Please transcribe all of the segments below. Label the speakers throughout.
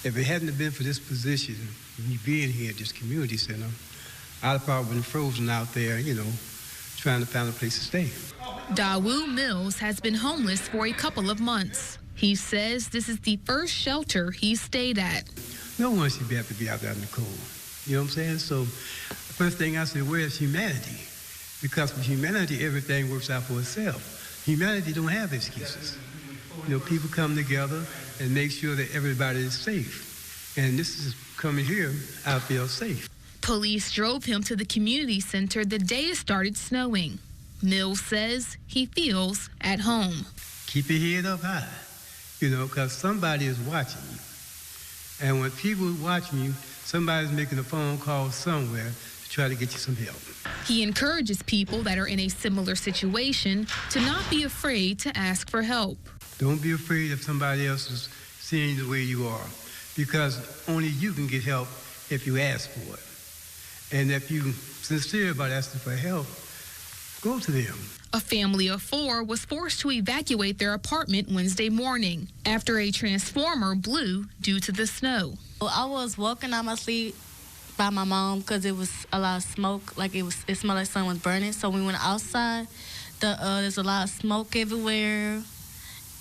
Speaker 1: If it hadn't been for this position, me being here at this community center, I'd have probably been frozen out there, trying to find a place to stay.
Speaker 2: Dawu Mills has been homeless for a couple of months. He says this is the first shelter he's stayed at.
Speaker 1: No one should have to be out there in the cold. You know what I'm saying? So the first thing I said, where is humanity? Because with humanity, everything works out for itself. Humanity don't have excuses. People come together and make sure that everybody is safe. And this is coming here, I feel safe.
Speaker 2: Police drove him to the community center the day it started snowing. Mills says he feels at home.
Speaker 1: Keep your head up high, because somebody is watching you. And when people are watching you, somebody's making a phone call somewhere to try to get you some help.
Speaker 2: He encourages people that are in a similar situation to not be afraid to ask for help.
Speaker 1: Don't be afraid if somebody else is seeing the way you are, because only you can get help if you ask for it. And if you're sincere about asking for help, go to them.
Speaker 2: A family of 4 was forced to evacuate their apartment Wednesday morning after a transformer blew due to the snow.
Speaker 3: I was walking out my sleep by my mom because it was a lot of smoke, it smelled like something was burning. So we went outside. There's a lot of smoke everywhere,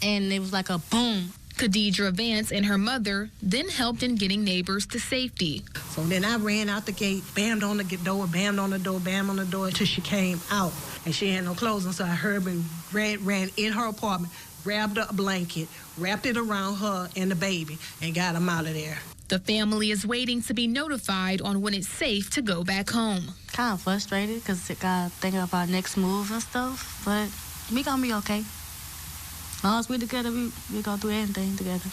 Speaker 3: and it was like a boom.
Speaker 2: Khadidra Vance and her mother then helped in getting neighbors to safety.
Speaker 4: So then I ran out the gate, bammed on the door, bammed on the door, bammed on the door until she came out. And she had no clothes on, so I heard and ran in her apartment, grabbed a blanket, wrapped it around her and the baby, and got them out of there.
Speaker 2: The family is waiting to be notified on when it's safe to go back home.
Speaker 3: Kind of frustrated because I got to think about next move and stuff, but we gonna be okay. As long as we together, we gonna do anything together.